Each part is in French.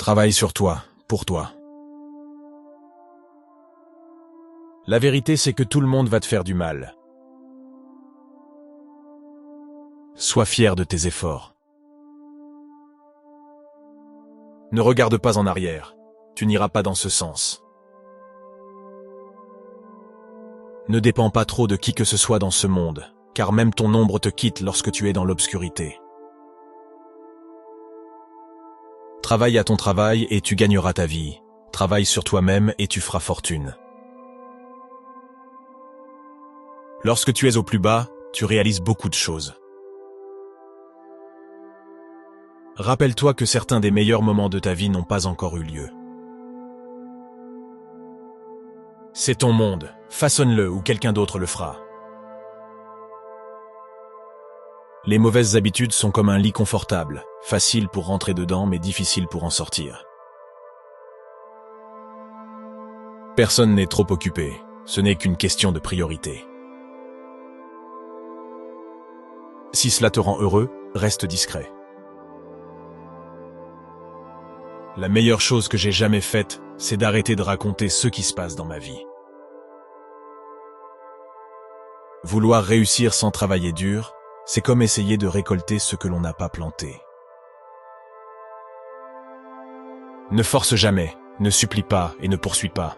Travaille sur toi, pour toi. La vérité, c'est que tout le monde va te faire du mal. Sois fier de tes efforts. Ne regarde pas en arrière. Tu n'iras pas dans ce sens. Ne dépends pas trop de qui que ce soit dans ce monde, car même ton ombre te quitte lorsque tu es dans l'obscurité. Travaille à ton travail et tu gagneras ta vie. Travaille sur toi-même et tu feras fortune. Lorsque tu es au plus bas, tu réalises beaucoup de choses. Rappelle-toi que certains des meilleurs moments de ta vie n'ont pas encore eu lieu. C'est ton monde, façonne-le ou quelqu'un d'autre le fera. Les mauvaises habitudes sont comme un lit confortable, facile pour rentrer dedans mais difficile pour en sortir. Personne n'est trop occupé, ce n'est qu'une question de priorité. Si cela te rend heureux, reste discret. La meilleure chose que j'ai jamais faite, c'est d'arrêter de raconter ce qui se passe dans ma vie. Vouloir réussir sans travailler dur, c'est comme essayer de récolter ce que l'on n'a pas planté. Ne force jamais, ne supplie pas et ne poursuis pas.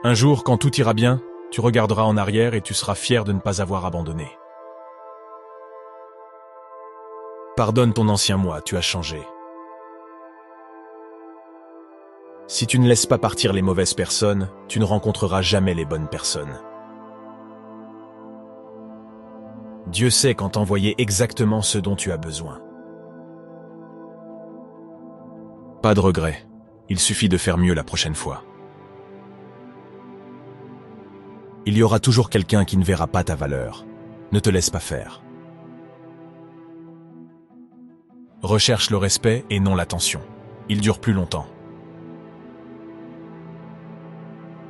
Un jour, quand tout ira bien, tu regarderas en arrière et tu seras fier de ne pas avoir abandonné. Pardonne ton ancien moi, tu as changé. Si tu ne laisses pas partir les mauvaises personnes, tu ne rencontreras jamais les bonnes personnes. Dieu sait quand t'envoyer exactement ce dont tu as besoin. Pas de regret, il suffit de faire mieux la prochaine fois. Il y aura toujours quelqu'un qui ne verra pas ta valeur. Ne te laisse pas faire. Recherche le respect et non l'attention. Il dure plus longtemps.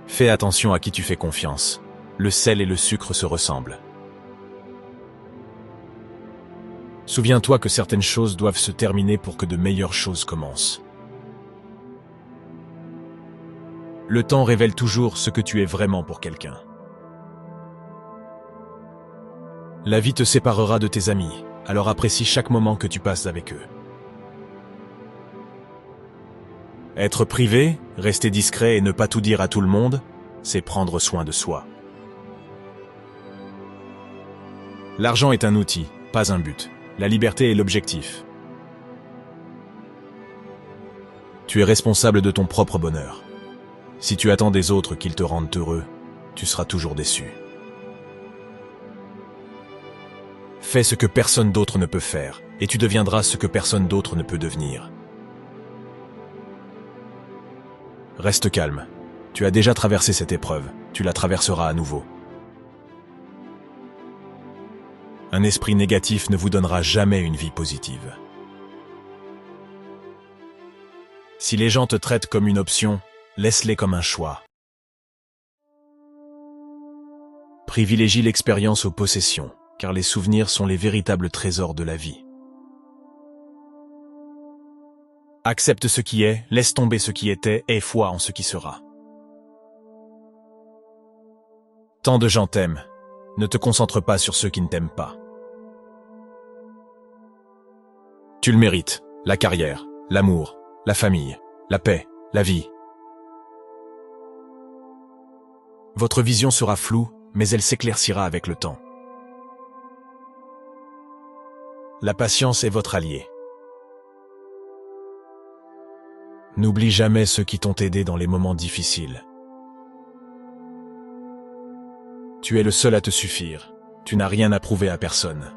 Fais attention à qui tu fais confiance. Le sel et le sucre se ressemblent. Souviens-toi que certaines choses doivent se terminer pour que de meilleures choses commencent. Le temps révèle toujours ce que tu es vraiment pour quelqu'un. La vie te séparera de tes amis, alors apprécie chaque moment que tu passes avec eux. Être privé, rester discret et ne pas tout dire à tout le monde, c'est prendre soin de soi. L'argent est un outil, pas un but. La liberté est l'objectif. Tu es responsable de ton propre bonheur. Si tu attends des autres qu'ils te rendent heureux, tu seras toujours déçu. Fais ce que personne d'autre ne peut faire, et tu deviendras ce que personne d'autre ne peut devenir. Reste calme. Tu as déjà traversé cette épreuve, tu la traverseras à nouveau. Un esprit négatif ne vous donnera jamais une vie positive. Si les gens te traitent comme une option, laisse-les comme un choix. Privilégie l'expérience aux possessions, car les souvenirs sont les véritables trésors de la vie. Accepte ce qui est, laisse tomber ce qui était, et foi en ce qui sera. Tant de gens t'aiment, ne te concentre pas sur ceux qui ne t'aiment pas. Tu le mérites, la carrière, l'amour, la famille, la paix, la vie. Votre vision sera floue, mais elle s'éclaircira avec le temps. La patience est votre allié. N'oublie jamais ceux qui t'ont aidé dans les moments difficiles. Tu es le seul à te suffire. Tu n'as rien à prouver à personne.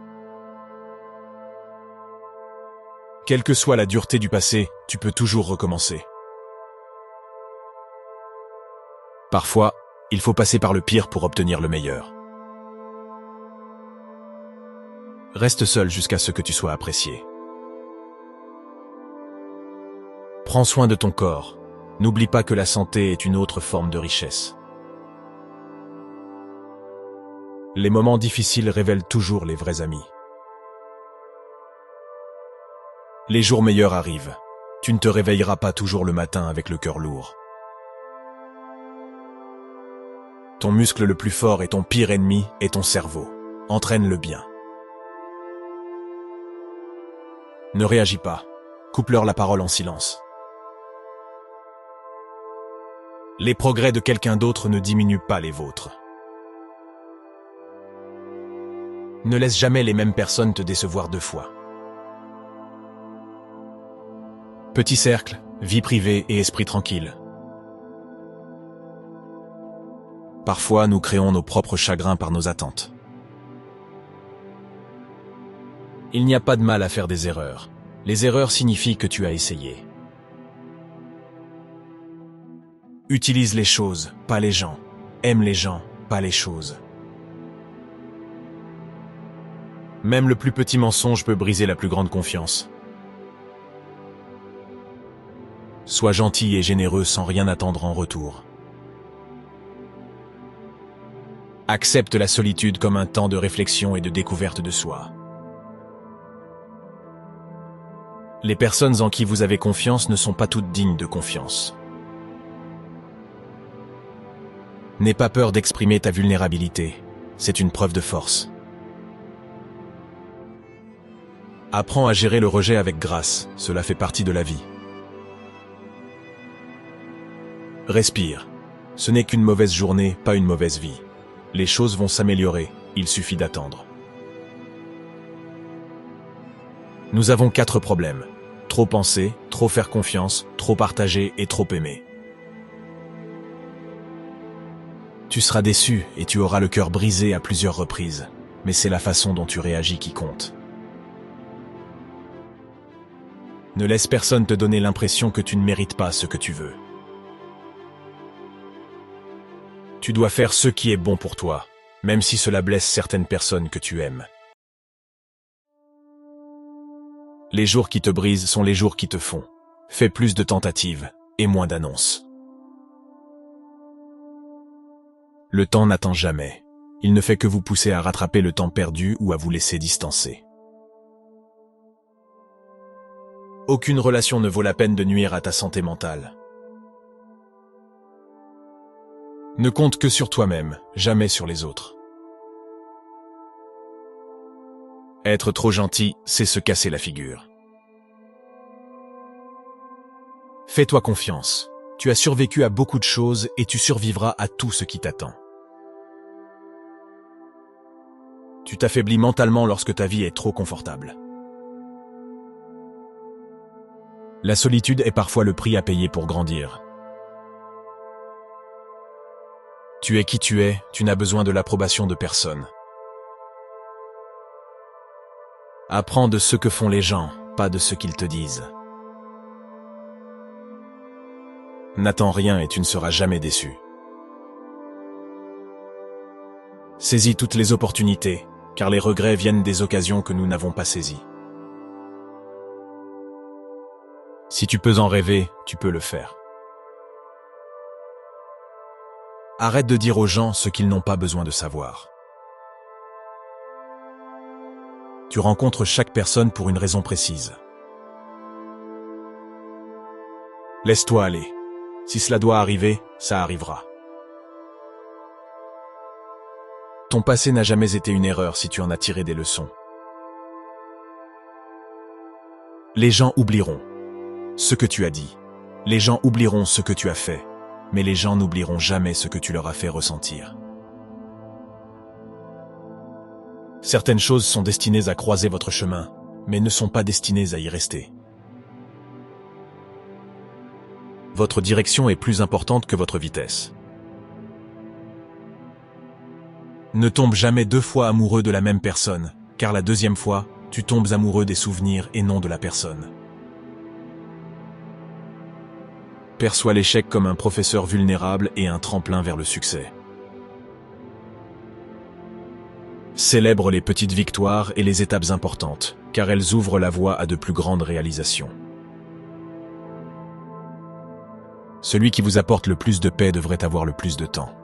Quelle que soit la dureté du passé, tu peux toujours recommencer. Parfois, il faut passer par le pire pour obtenir le meilleur. Reste seul jusqu'à ce que tu sois apprécié. Prends soin de ton corps. N'oublie pas que la santé est une autre forme de richesse. Les moments difficiles révèlent toujours les vrais amis. Les jours meilleurs arrivent. Tu ne te réveilleras pas toujours le matin avec le cœur lourd. Ton muscle le plus fort et ton pire ennemi est ton cerveau. Entraîne-le bien. Ne réagis pas. Coupe-leur la parole en silence. Les progrès de quelqu'un d'autre ne diminuent pas les vôtres. Ne laisse jamais les mêmes personnes te décevoir 2 fois. Petit cercle, vie privée et esprit tranquille. Parfois, nous créons nos propres chagrins par nos attentes. Il n'y a pas de mal à faire des erreurs. Les erreurs signifient que tu as essayé. Utilise les choses, pas les gens. Aime les gens, pas les choses. Même le plus petit mensonge peut briser la plus grande confiance. Sois gentil et généreux sans rien attendre en retour. Accepte la solitude comme un temps de réflexion et de découverte de soi. Les personnes en qui vous avez confiance ne sont pas toutes dignes de confiance. N'aie pas peur d'exprimer ta vulnérabilité, c'est une preuve de force. Apprends à gérer le rejet avec grâce, cela fait partie de la vie. Respire. Ce n'est qu'une mauvaise journée, pas une mauvaise vie. Les choses vont s'améliorer, il suffit d'attendre. Nous avons 4 problèmes. Trop penser, trop faire confiance, trop partager et trop aimer. Tu seras déçu et tu auras le cœur brisé à plusieurs reprises, mais c'est la façon dont tu réagis qui compte. Ne laisse personne te donner l'impression que tu ne mérites pas ce que tu veux. Tu dois faire ce qui est bon pour toi, même si cela blesse certaines personnes que tu aimes. Les jours qui te brisent sont les jours qui te font. Fais plus de tentatives et moins d'annonces. Le temps n'attend jamais. Il ne fait que vous pousser à rattraper le temps perdu ou à vous laisser distancer. Aucune relation ne vaut la peine de nuire à ta santé mentale. Ne compte que sur toi-même, jamais sur les autres. Être trop gentil, c'est se casser la figure. Fais-toi confiance. Tu as survécu à beaucoup de choses et tu survivras à tout ce qui t'attend. Tu t'affaiblis mentalement lorsque ta vie est trop confortable. La solitude est parfois le prix à payer pour grandir. Tu es qui tu es, tu n'as besoin de l'approbation de personne. Apprends de ce que font les gens, pas de ce qu'ils te disent. N'attends rien et tu ne seras jamais déçu. Saisis toutes les opportunités, car les regrets viennent des occasions que nous n'avons pas saisies. Si tu peux en rêver, tu peux le faire. Arrête de dire aux gens ce qu'ils n'ont pas besoin de savoir. Tu rencontres chaque personne pour une raison précise. Laisse-toi aller. Si cela doit arriver, ça arrivera. Ton passé n'a jamais été une erreur si tu en as tiré des leçons. Les gens oublieront ce que tu as dit. Les gens oublieront ce que tu as fait. Mais les gens n'oublieront jamais ce que tu leur as fait ressentir. Certaines choses sont destinées à croiser votre chemin, mais ne sont pas destinées à y rester. Votre direction est plus importante que votre vitesse. Ne tombe jamais 2 fois amoureux de la même personne, car la deuxième fois, tu tombes amoureux des souvenirs et non de la personne. Perçois l'échec comme un professeur vulnérable et un tremplin vers le succès. Célèbre les petites victoires et les étapes importantes, car elles ouvrent la voie à de plus grandes réalisations. Celui qui vous apporte le plus de paix devrait avoir le plus de temps.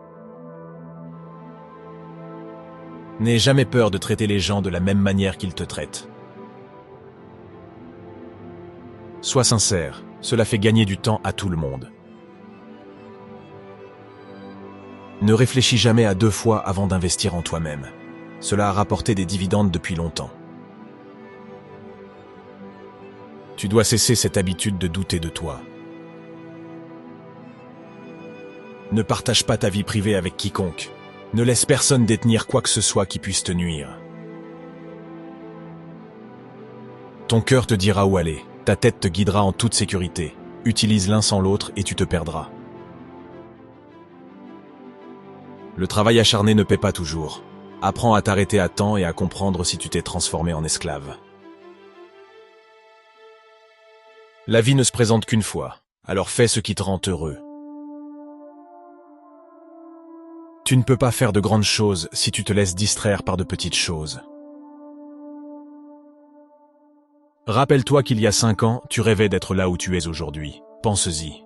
N'aie jamais peur de traiter les gens de la même manière qu'ils te traitent. Sois sincère, cela fait gagner du temps à tout le monde. Ne réfléchis jamais à 2 fois avant d'investir en toi-même. Cela a rapporté des dividendes depuis longtemps. Tu dois cesser cette habitude de douter de toi. Ne partage pas ta vie privée avec quiconque. Ne laisse personne détenir quoi que ce soit qui puisse te nuire. Ton cœur te dira où aller, ta tête te guidera en toute sécurité. Utilise l'un sans l'autre et tu te perdras. Le travail acharné ne paie pas toujours. Apprends à t'arrêter à temps et à comprendre si tu t'es transformé en esclave. La vie ne se présente qu'une fois, alors fais ce qui te rend heureux. Tu ne peux pas faire de grandes choses si tu te laisses distraire par de petites choses. Rappelle-toi qu'il y a 5 ans, tu rêvais d'être là où tu es aujourd'hui. Pense-y.